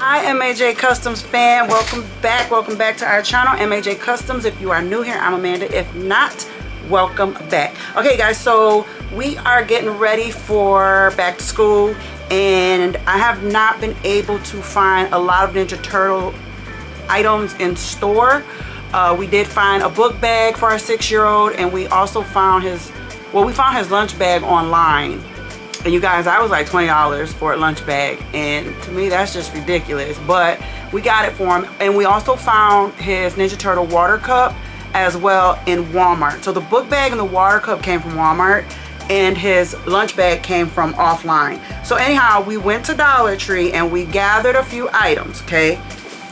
Hi M.A.J. Customs fan, welcome back to our channel, M.A.J. Customs. If you are new here, I'm Amanda. If not, welcome back. Okay guys, so we are getting ready for back to school, and I have not been able to find a lot of Ninja Turtle items in store. We did find a book bag for our 6-year-old, and we also found his lunch bag online. And you guys, that was like $20 for a lunch bag, and to me that's just ridiculous, but we got it for him. And we also found his Ninja Turtle water cup as well in Walmart. So the book bag and the water cup came from Walmart, and his lunch bag came from offline. So anyhow, we went to Dollar Tree and we gathered a few items. Okay,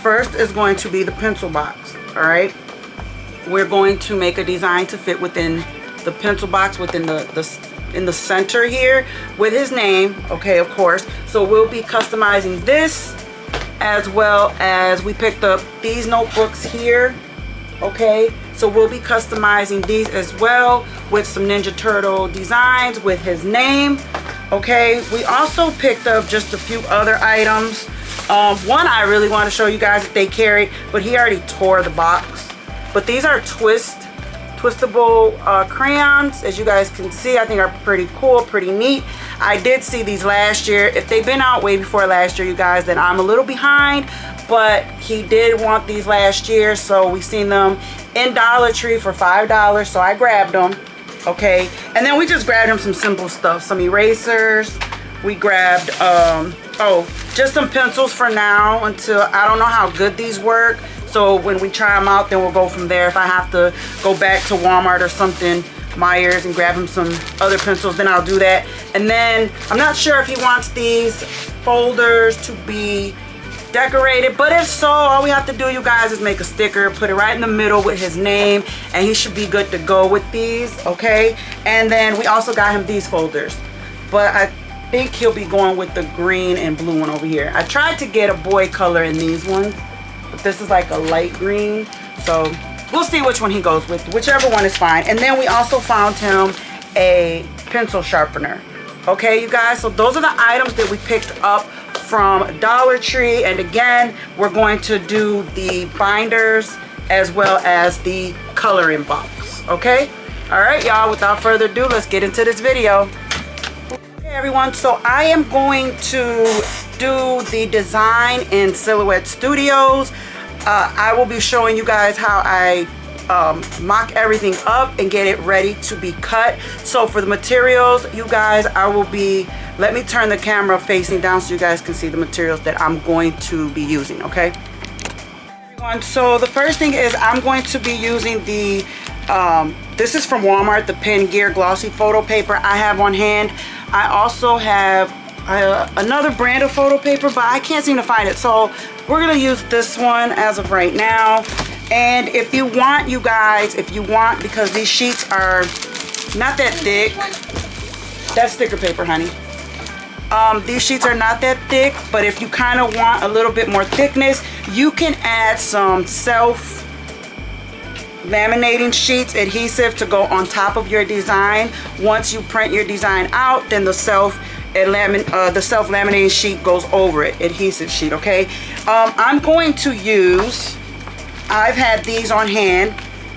first is going to be the pencil box. All right, we're going to make a design to fit within the pencil box, within in the center here with his name. Okay, of course. So we'll be customizing this, as well as we picked up these notebooks here. Okay, so we'll be customizing these as well with some Ninja Turtle designs with his name. Okay, we also picked up just a few other items. One I really want to show you guys that they carried, but he already tore the box. But these are twistable crayons, as you guys can see. I think are pretty cool, pretty neat. I did see these last year. If they've been out way before last year, you guys, then I'm a little behind, but he did want these last year, so we seen them in Dollar Tree for $5, so I grabbed them. Okay, and then we just grabbed him some simple stuff, some erasers. We grabbed just some pencils for now, until I don't know how good these work. So when we try them out, then we'll go from there. If I have to go back to Walmart or something, Myers, and grab him some other pencils, then I'll do that. And then I'm not sure if he wants these folders to be decorated, but if so, all we have to do, you guys, is make a sticker, put it right in the middle with his name, and he should be good to go with these. Okay, and then we also got him these folders, but I think he'll be going with the green and blue one over here. I tried to get a boy color in these ones, but this is like a light green, so we'll see which one he goes with. Whichever one is fine. And then we also found him a pencil sharpener. Okay, you guys, so those are the items that we picked up from Dollar Tree. And again, we're going to do the binders as well as the coloring box. Okay, all right y'all, without further ado, let's get into this video. Okay everyone, so I am going to do the design in Silhouette Studios. I will be showing you guys how I mock everything up and get it ready to be cut. So for the materials, you guys, I will be, let me turn the camera facing down so you guys can see the materials that I'm going to be using. Okay everyone, so the first thing is I'm going to be using the this is from Walmart, the Pen Gear glossy photo paper I have on hand. I also have another brand of photo paper, but I can't seem to find it, so we're gonna use this one as of right now. And if you want, you guys, if you want, because these sheets are not that thick, that's sticker paper, honey. These sheets are not that thick, but if you kind of want a little bit more thickness, you can add some self laminating sheets adhesive to go on top of your design. Once you print your design out, then the self laminating sheet goes over it, adhesive sheet. Okay, I'm going to use, I've had these on hand.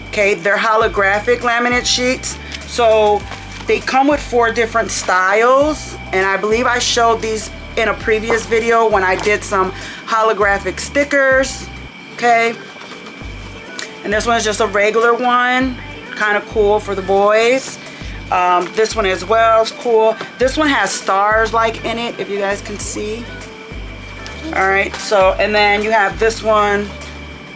Okay, they're holographic laminate sheets, so they come with 4 different styles, and I believe I showed these in a previous video when I did some holographic stickers. Okay, and this one is just a regular one, kind of cool for the boys. This one as well is cool. This one has stars like in it, if you guys can see. All right, so, and then you have this one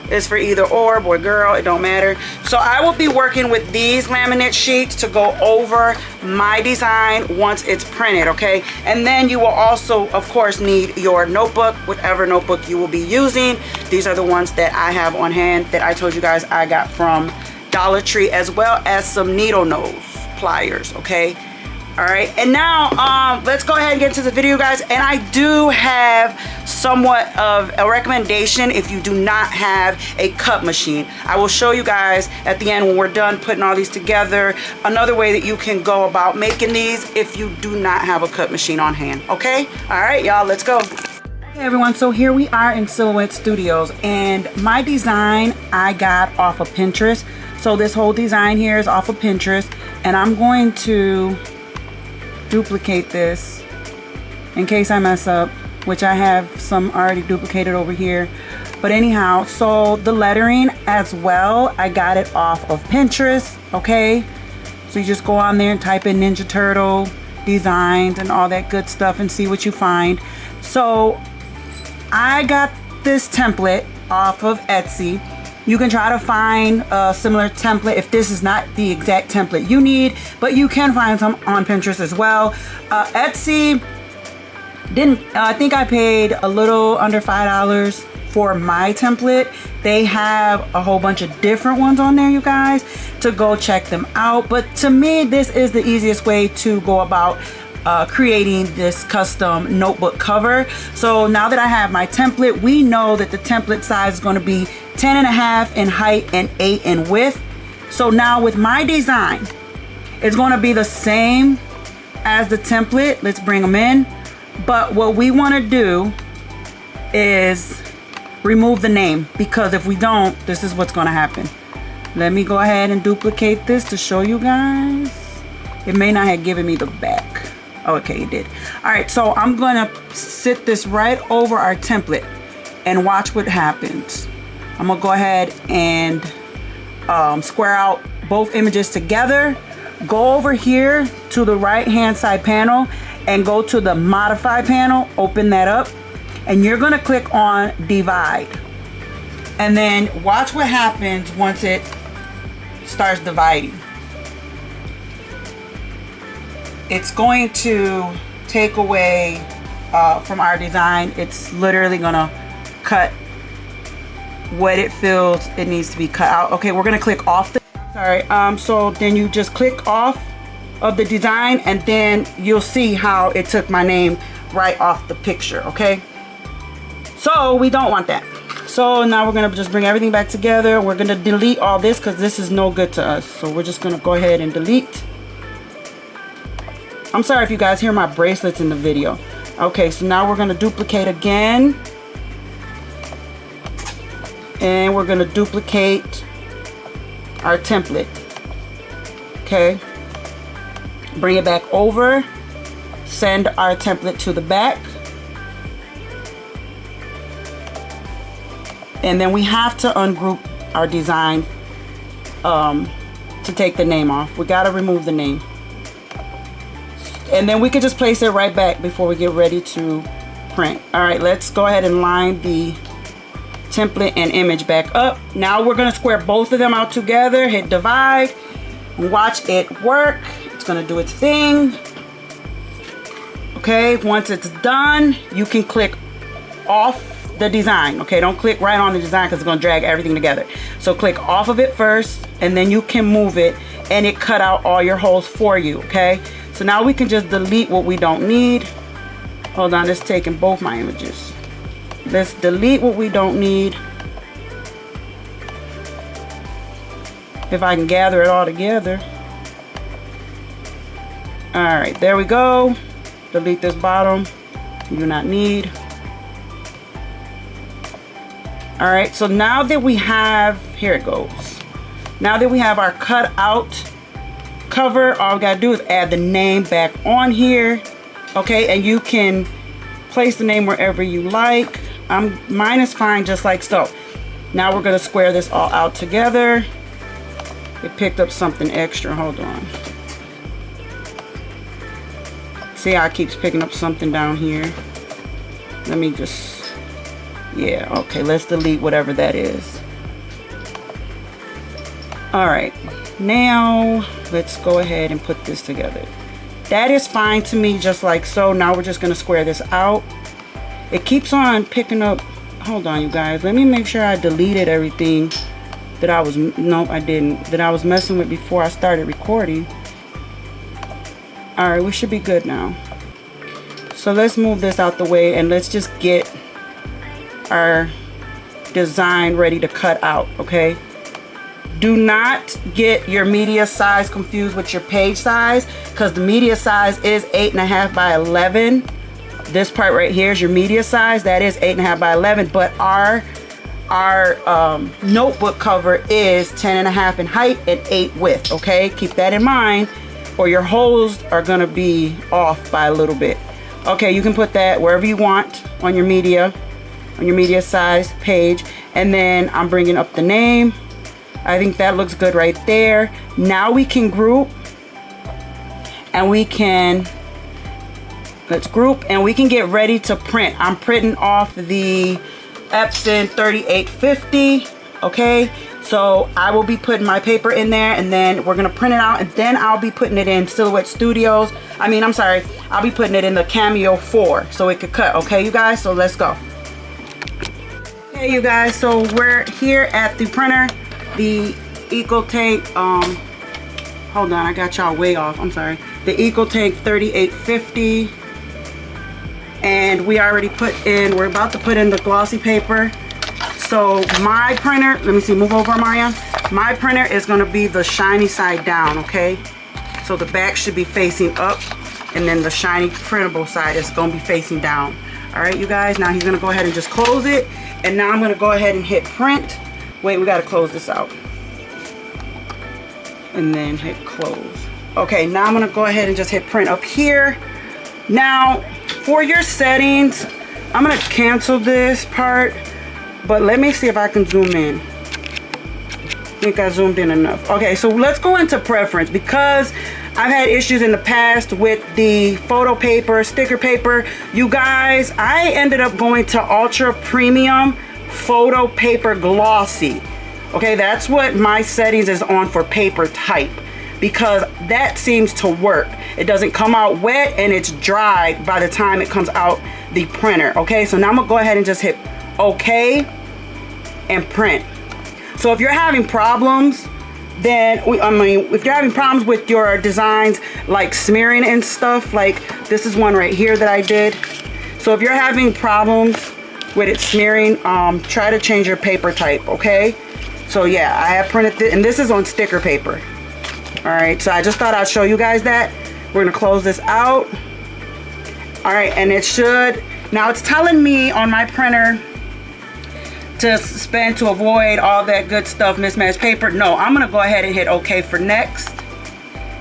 is for either or, boy, girl, it don't matter. So I will be working with these laminate sheets to go over my design once it's printed. Okay, and then you will also, of course, need your notebook, whatever notebook you will be using. These are the ones that I have on hand that I told you guys I got from Dollar Tree, as well as some needle nose pliers. Okay, all right, and now let's go ahead and get into the video, guys. And I do have somewhat of a recommendation if you do not have a cut machine. I will show you guys at the end when we're done putting all these together another way that you can go about making these if you do not have a cut machine on hand. Okay, all right y'all, let's go. Hey everyone, so here we are in Silhouette Studios, and my design I got off of Pinterest. So this whole design here is off of Pinterest, and I'm going to duplicate this in case I mess up, which I have some already duplicated over here. But anyhow, so the lettering as well, I got it off of Pinterest, okay? So you just go on there and type in Ninja Turtle designs and all that good stuff and see what you find. So I got this template off of Etsy. You can try to find a similar template if this is not the exact template you need, but you can find some on Pinterest as well. Etsy didn't, I think I paid a little under $5 for my template. They have a whole bunch of different ones on there, you guys, to go check them out. But to me, this is the easiest way to go about creating this custom notebook cover. So now that I have my template, we know that the template size is going to be 10.5 in height and 8 in width. So now with my design, it's going to be the same as the template. Let's bring them in. But what we want to do is remove the name, because if we don't, this is what's going to happen. Let me go ahead and duplicate this to show you guys. It may not have given me the back. Oh, okay, it did. All right, so I'm gonna sit this right over our template and watch what happens. I'm gonna go ahead and square out both images together. Go over here to the right hand side panel and go to the modify panel, open that up, and you're gonna click on divide. And then watch what happens once it starts dividing. It's going to take away from our design. It's literally gonna cut what it feels it needs to be cut out. Okay, we're gonna click off the, sorry, so then you just click off of the design, and then you'll see how it took my name right off the picture, okay? So we don't want that. So now we're gonna just bring everything back together. We're gonna delete all this because this is no good to us. So we're just gonna go ahead and delete. I'm sorry if you guys hear my bracelets in the video. Okay, so now we're gonna duplicate again. And we're gonna duplicate our template. Okay. Bring it back over. Send our template to the back. And then we have to ungroup our design to take the name off. We gotta remove the name. And then we could just place it right back before we get ready to print. All right, let's go ahead and line the template and image back up. Now we're gonna square both of them out together, hit divide, and watch it work. It's gonna do its thing. Okay, once it's done, you can click off the design. Okay, don't click right on the design because it's gonna drag everything together. So click off of it first, and then you can move it, and it cut out all your holes for you, okay? So now we can just delete what we don't need. Hold on, it's taking both my images. Let's delete what we don't need. If I can gather it all together. All right, there we go. Delete this bottom, you do not need. All right, so now that we have, here it goes. Now that we have our cut out cover, all we gotta do is add the name back on here. Okay, and you can place the name wherever you like. Mine is fine just like so. Now we're gonna square this all out together. It picked up something extra, hold on. See how it keeps picking up something down here? Let me just, yeah, okay, let's delete whatever that is. All right, now let's go ahead and put this together. That is fine to me, just like so. Now we're just gonna square this out. It keeps on picking up, hold on you guys, let me make sure I deleted everything that I was, no I didn't, that I was messing with before I started recording. All right, we should be good now. So let's move this out the way and let's just get our design ready to cut out, okay? Do not get your media size confused with your page size, because the media size is 8.5 by 11. this part right here is your media size. That is 8.5 by 11, but our notebook cover is 10.5 in height and 8 width. Okay, keep that in mind, or your holes are gonna be off by a little bit. Okay, you can put that wherever you want on your media size page. And then I'm bringing up the name. I think that looks good right there. Now we can group, and we can, let's group, and we can get ready to print. I'm printing off the Epson 3850. Okay, so I will be putting my paper in there, and then we're gonna print it out, and then I'll be putting it in Silhouette Studios. I'll be putting it in the Cameo 4 so it could cut. Okay, you guys, so let's go. Okay, you guys, so we're here at the printer, the EcoTank, hold on, I got y'all way off, I'm sorry. The EcoTank 3850, and we already we're about to put in the glossy paper. So my printer, let me see, move over, Marianne. My printer is gonna be the shiny side down, okay? So the back should be facing up, and then the shiny printable side is gonna be facing down. All right, you guys, now he's gonna go ahead and just close it. And now I'm gonna go ahead and hit print. Wait, we gotta close this out. And then hit close. Okay, now I'm gonna go ahead and just hit print up here. Now, for your settings, I'm gonna cancel this part, but let me see if I can zoom in. I think I zoomed in enough. Okay, so let's go into preference, because I've had issues in the past with the photo paper, sticker paper. You guys, I ended up going to Ultra Premium Photo Paper Glossy. Okay, that's what my settings is on for paper type, because that seems to work. It doesn't come out wet, and it's dry by the time it comes out the printer. Okay, so now I'm gonna go ahead and just hit OK and print. So if you're having problems, then if you're having problems with your designs like smearing and stuff, like this is one right here that I did. So if you're having problems with it smearing, try to change your paper type. Okay, so yeah, I have printed this, and this is on sticker paper. All right, so I just thought I'd show you guys that. We're gonna close this out. All right, and it should, now it's telling me on my printer to avoid all that good stuff, mismatched paper. No, I'm gonna go ahead and hit OK for next,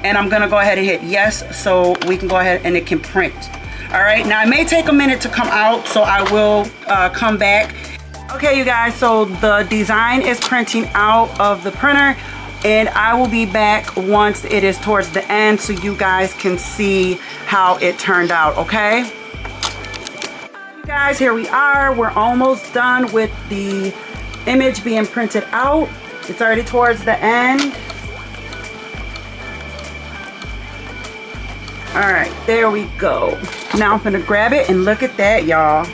and I'm gonna go ahead and hit yes, so we can go ahead and it can print. All right, now it may take a minute to come out, so I will come back. Okay, you guys, so the design is printing out of the printer, and I will be back once it is towards the end, so you guys can see how it turned out. Okay, guys, here we are. We're almost done with the image being printed out. It's already towards the end. All right, there we go. Now I'm gonna grab it, and look at that, y'all.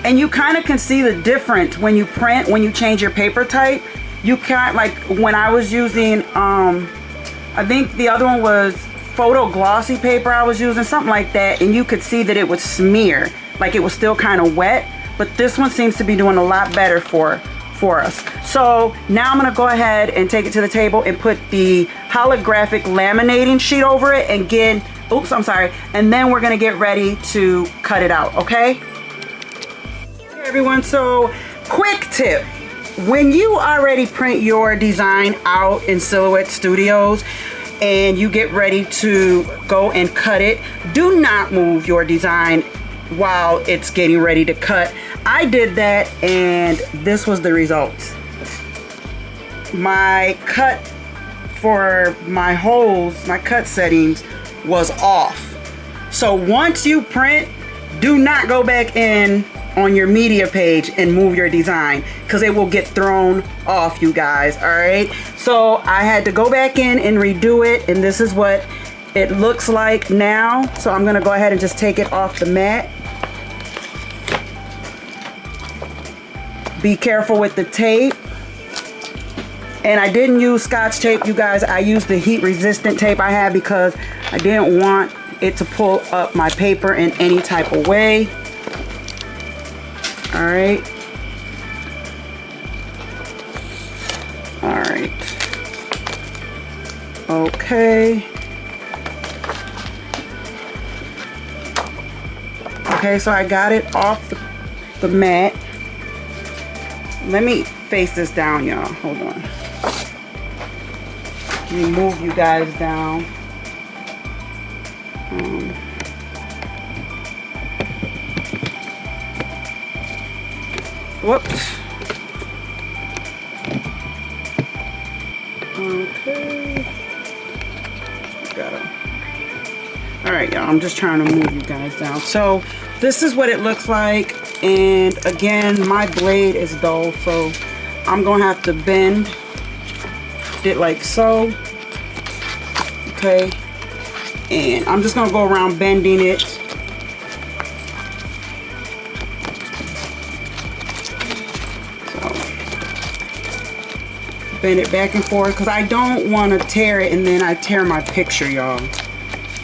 And you kind of can see the difference when you print, when you change your paper type. You can't, like when I was using, I think the other one was photo glossy paper I was using, something like that, and you could see that it would smear. Like it was still kind of wet, but this one seems to be doing a lot better for us. So now I'm gonna go ahead and take it to the table and put the holographic laminating sheet over it and get, oops, I'm sorry. And then we're gonna get ready to cut it out, okay? Hey everyone, so quick tip. When you already print your design out in Silhouette Studios and you get ready to go and cut it, do not move your design while it's getting ready to cut. I did that, and this was the results. My cut for my holes, my cut settings was off. So once you print, do not go back in on your media page and move your design, because it will get thrown off, you guys. All right, so I had to go back in and redo it, and this is what it looks like now. So I'm gonna go ahead and just take it off the mat. Be careful with the tape. And I didn't use Scotch tape, you guys. I used the heat resistant tape I had because I didn't want it to pull up my paper in any type of way. All right. All right. Okay. Okay, so I got it off the mat. Let me face this down, y'all. Hold on. Let me move you guys down. Whoops. Okay. Got him. All right, y'all. I'm just trying to move you guys down. So this is what it looks like. And again, my blade is dull, so I'm gonna have to bend it like so. Okay. And I'm just gonna go around bending it. So bend it back and forth because I don't want to tear it and then I tear my picture, y'all.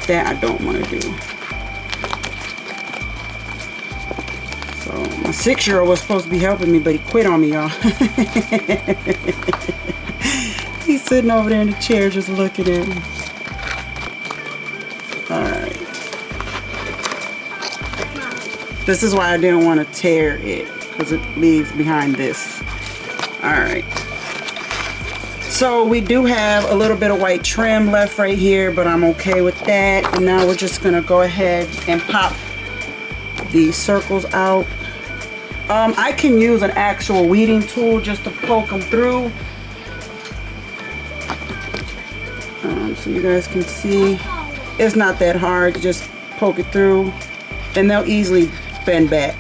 That I don't want to do. So my 6-year-old was supposed to be helping me, but he quit on me, y'all. He's sitting over there in the chair just looking at me. Alright. This is why I didn't want to tear it, because it leaves behind this. Alright. So we do have a little bit of white trim left right here, but I'm okay with that. And now we're just going to go ahead and pop the circles out. I can use an actual weeding tool just to poke them through. So you guys can see it's not that hard to just poke it through and they'll easily bend back.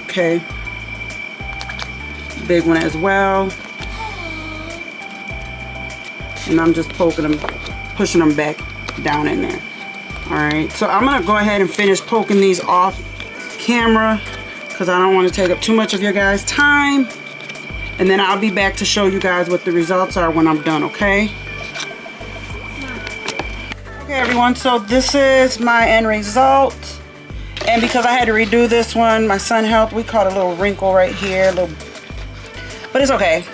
Okay. Big one as well. And I'm just poking them, pushing them back down in there. Alright, so I'm going to go ahead and finish poking these off camera because I don't want to take up too much of your guys' time. And then I'll be back to show you guys what the results are when I'm done, okay? Okay, everyone, so this is my end result. And because I had to redo this one, my son helped. We caught a little wrinkle right here, but it's okay.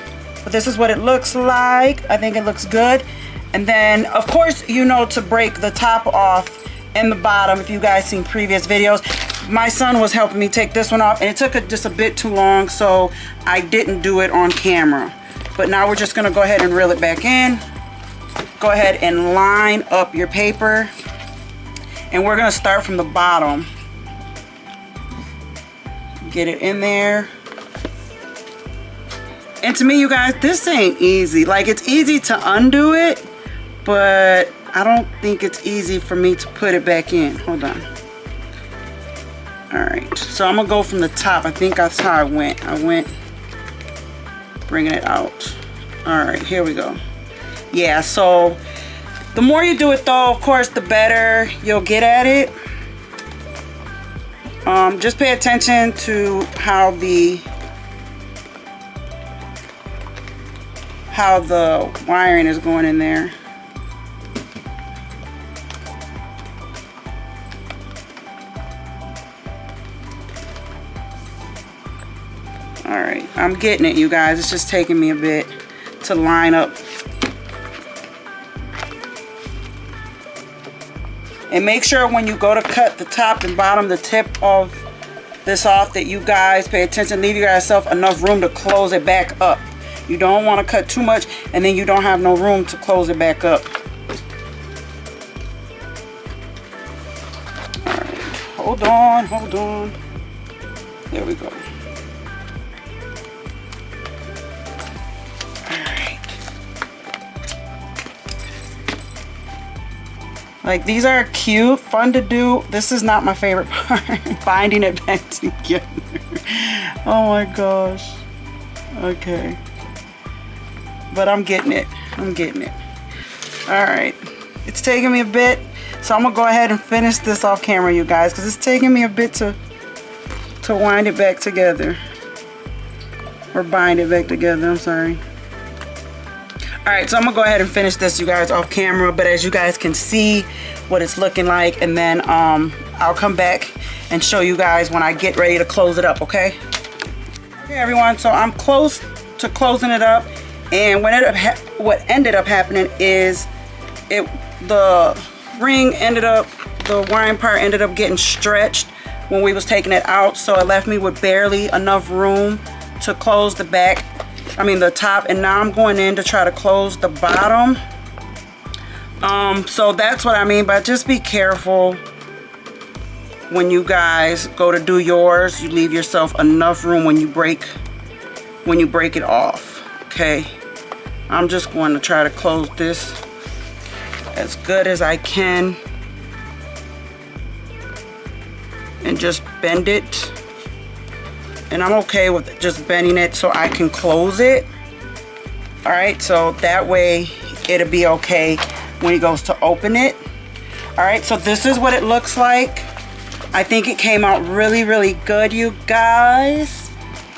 But this is what it looks like. I think it looks good. And then, of course, you know to break the top off and the bottom. If you guys seen previous videos, my son was helping me take this one off, and it took just a bit too long, so I didn't do it on camera. But now we're just gonna go ahead and reel it back in. Go ahead and line up your paper, and we're gonna start from the bottom. Get it in there. And to me, you guys, this ain't easy. Like, it's easy to undo it, but I don't think it's easy for me to put it back in. Hold on. All right, so I'm gonna go from the top. I think that's how I went. I went bringing it out. All right, here we go. Yeah, so the more you do it though, of course, the better you'll get at it. Just pay attention to how the wiring is going in there. All right, I'm getting it, you guys. It's just taking me a bit to line up. And make sure when you go to cut the top and bottom, the tip of this off, that you guys pay attention. Leave yourself enough room to close it back up. You don't want to cut too much and then you don't have no room to close it back up. All right, hold on, hold on. There we go. All right. Like, these are cute, fun to do. This is not my favorite part, binding it back together. Oh my gosh. Okay. But I'm getting it. I'm getting it. All right. It's taking me a bit, so I'm gonna go ahead and finish this off camera, you guys, because it's taking me a bit to wind it back together, or bind it back together. I'm sorry. All right, so I'm gonna go ahead and finish this, you guys, off camera. But as you guys can see what it's looking like, and then I'll come back and show you guys when I get ready to close it up. Okay. Okay, everyone. So I'm close to closing it up. And what ended up happening is the ring ended up the wiring part ended up getting stretched when we was taking it out, so it left me with barely enough room to close the back, the top. And now I'm going in to try to close the bottom. So that's what I mean by just be careful when you guys go to do yours. You leave yourself enough room when you break it off. Okay, I'm just going to try to close this as good as I can and just bend it. And I'm okay with just bending it so I can close it. All right, so that way it'll be okay when he goes to open it. All right, so this is what it looks like. I think it came out really, really good, you guys.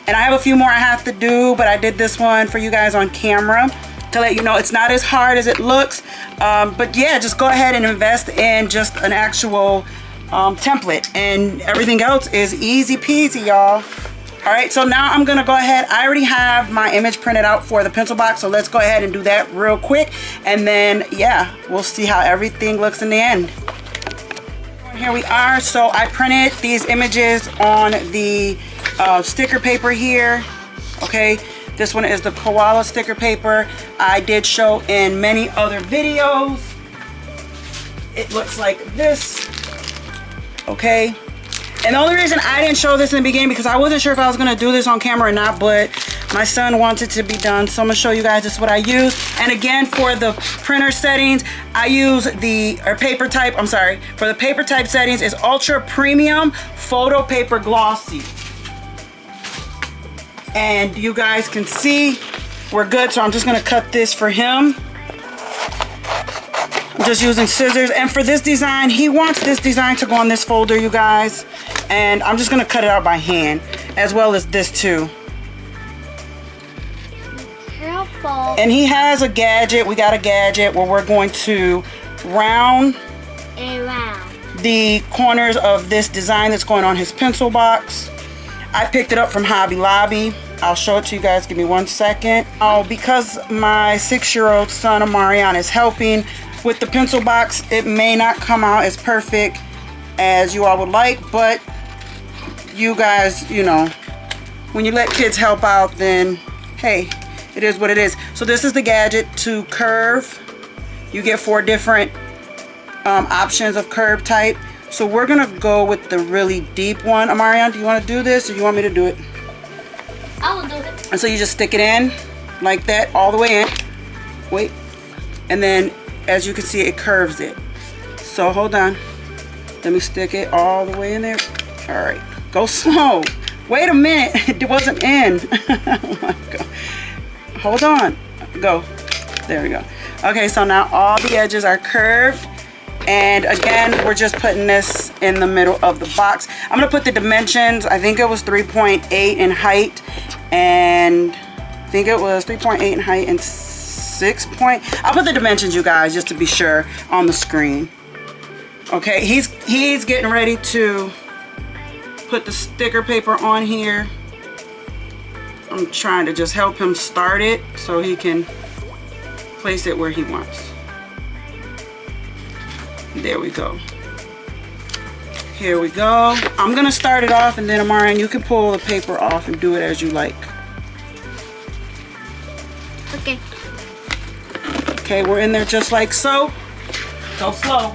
And I have a few more I have to do, but I did this one for you guys on camera to let you know it's not as hard as it looks. But yeah, just go ahead and invest in just an actual template, and everything else is easy peasy, y'all. All right, so now I'm gonna go ahead. I already have my image printed out for the pencil box, so let's go ahead and do that real quick, and then yeah, we'll see how everything looks in the end. Here we are. So I printed these images on the sticker paper here. Okay, this one is the koala sticker paper. I did show in many other videos. It looks like this. Okay, and the only reason I didn't show this in the beginning because I wasn't sure if I was gonna do this on camera or not, but my son wanted to be done, so I'm gonna show you guys this is what I use. And again, for the printer settings, I use paper type, I'm sorry, for the paper type settings is Ultra Premium Photo Paper Glossy. And you guys can see we're good, so I'm just gonna cut this for him. I'm just using scissors, and for this design, he wants this design to go on this folder, you guys, and I'm just gonna cut it out by hand, as well as this too. Careful. And he has a gadget. We got a gadget where we're going to round the corners of this design that's going on his pencil box. I picked it up from Hobby Lobby. I'll show it to you guys. Give me 1 second. Oh, because my 6-year-old son, Amarian, is helping with the pencil box, it may not come out as perfect as you all would like, but you guys, you know, when you let kids help out, then hey, it is what it is. So this is the gadget to curve. You get 4 different options of curve type. So we're gonna go with the really deep one. Amarian, do you want to do this, or you want me to do it? I will do it. And so you just stick it in like that, all the way in. Wait, and then as you can see, it curves it. So hold on, let me stick it all the way in there. All right, go slow. Wait a minute, it wasn't in. Oh my God. Hold on, go. There we go. Okay, so now all the edges are curved. And again, we're just putting this in the middle of the box. I'm gonna put the dimensions. I think it was 3.8 in height, and I think it was 3.8 in height and 6 point. I'll put the dimensions, you guys, just to be sure, on the screen. Okay, he's getting ready to put the sticker paper on here. I'm trying to just help him start it so he can place it where he wants. There we go. Here we go. I'm gonna start it off, and then Amarian, you can pull the paper off and do it as you like. Okay. Okay, we're in there just like so. Go slow.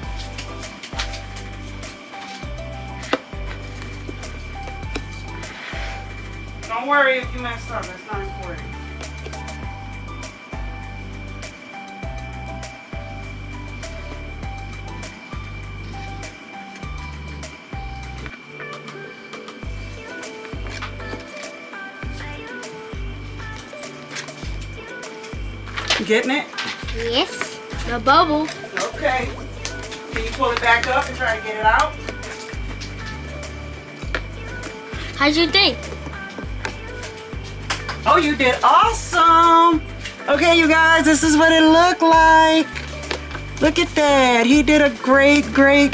Don't worry if you mess up, that's not important. Getting it? Yes. The bubble. Okay. Can you pull it back up and try to get it out? How'd you think? Oh, you did awesome. Okay, you guys, this is what it looked like. Look at that. He did a great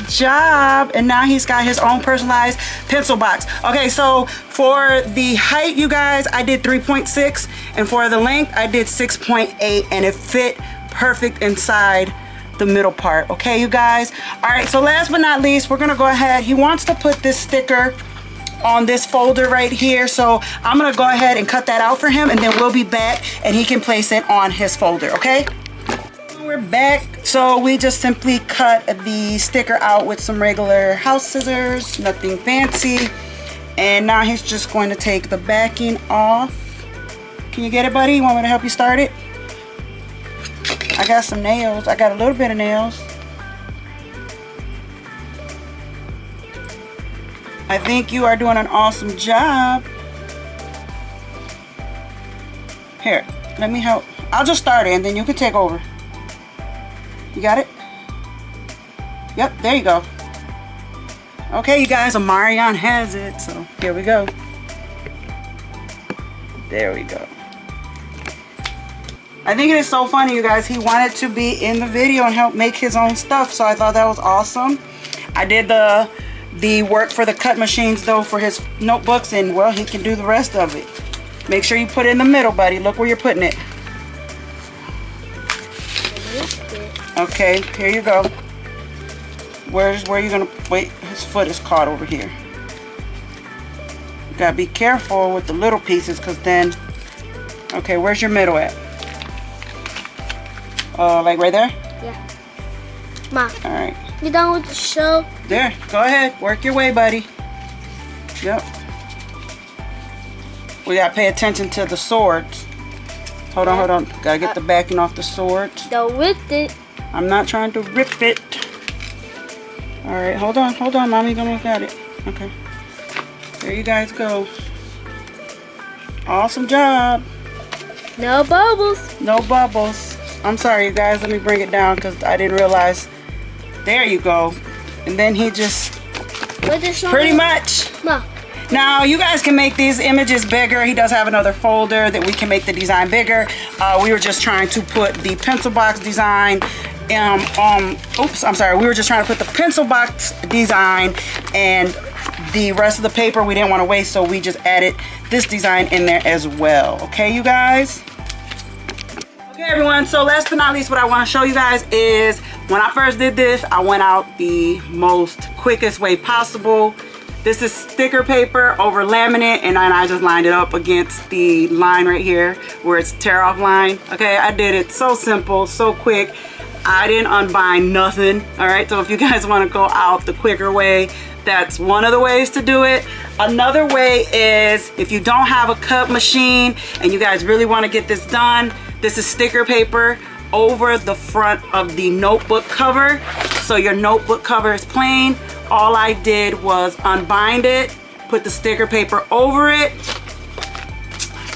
job. And now he's got his own personalized pencil box. Okay, so for the height, you guys, I did 3.6. And for the length, I did 6.8. And it fit perfect inside the middle part. Okay, you guys? All right, so last but not least, we're gonna go ahead. He wants to put this sticker on this folder right here, so I'm gonna go ahead and cut that out for him, and then we'll be back and he can place it on his folder. Okay, we're back. So we just simply cut the sticker out with some regular house scissors, nothing fancy, and now he's just going to take the backing off. Can you get it, buddy? You want me to help you start it? I got some nails. I got a little bit of nails. I think you are doing an awesome job. Here, let me help. I'll just start it and then you can take over. You got it? Yep, there you go. Okay, you guys, Omarion has it. So here we go. There we go. I think it is so funny, you guys. He wanted to be in the video and help make his own stuff, so I thought that was awesome. I did the work for the cut machines though for his notebooks, and well, he can do the rest of it. Make sure you put it in the middle, buddy. Look where you're putting it. Okay, here you go. Where you gonna wait? His foot is caught over here. You gotta be careful with the little pieces, because then, okay, where's your middle at? Like right there? Yeah. Ma. All right. You done with the show? There, go ahead. Work your way, buddy. Yep. We gotta pay attention to the swords. Hold on, hold on. Gotta get the backing off the swords. Don't whip it. I'm not trying to rip it. All right, hold on, Mommy gonna look at it. Okay. There you guys go. Awesome job. No bubbles. No bubbles. I'm sorry, you guys. Let me bring it down because I didn't realize. There you go. And then he just pretty much. Ma. Now you guys can make these images bigger. He does have another folder that we can make the design bigger. We were just trying to put the pencil box design oops, I'm sorry. We were just trying to put the pencil box design and the rest of the paper we didn't want to waste, so we just added this design in there as well. Okay, you guys? Okay, everyone, so last but not least, what I want to show you guys is when I first did this, I went out the most quickest way possible. This is sticker paper over laminate, and then I just lined it up against the line right here where it's tear off line. Okay, I did it so simple, so quick. I didn't unbind nothing. All right, so if you guys want to go out the quicker way, that's one of the ways to do it. Another way is if you don't have a cut machine and you guys really want to get this done, this is sticker paper over the front of the notebook cover. So your notebook cover is plain. All I did was unbind it, put the sticker paper over it,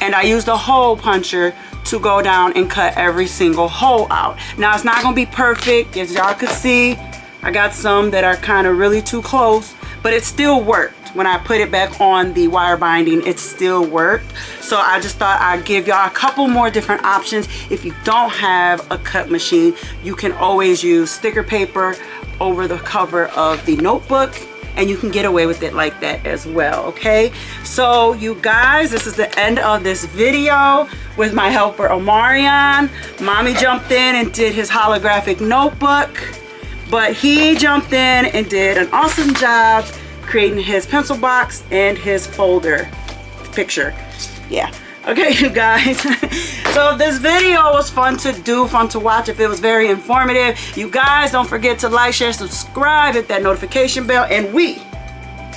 and I used a hole puncher to go down and cut every single hole out. Now it's not gonna be perfect. As y'all could see, I got some that are kind of really too close, but it still worked. When I put it back on the wire binding, it still worked. So I just thought I'd give y'all a couple more different options. If you don't have a cut machine, you can always use sticker paper over the cover of the notebook, and you can get away with it like that as well. Okay, so you guys, this is the end of this video with my helper Omarion. Mommy jumped in and did his holographic notebook, but he jumped in and did an awesome job creating his pencil box and his folder picture. Yeah, okay, you guys. So this video was fun to do, fun to watch. If it was very informative, you guys don't forget to like, share, subscribe, hit that notification bell, and we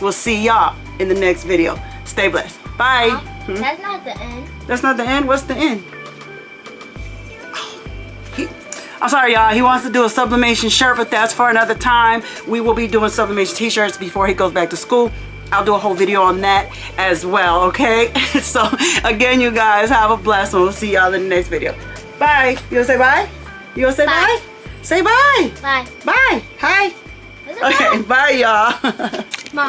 will see y'all in the next video. Stay blessed. Bye. That's not the end. That's not the end? What's the end? I'm sorry, y'all. He wants to do a sublimation shirt, but that's for another time. We will be doing sublimation t-shirts before he goes back to school. I'll do a whole video on that as well, okay? So, again, you guys, have a blessed one. We'll see y'all in the next video. Bye. You gonna say bye? You gonna say bye? Say bye. Bye. Bye. Hi. Okay, bye, y'all. Mom.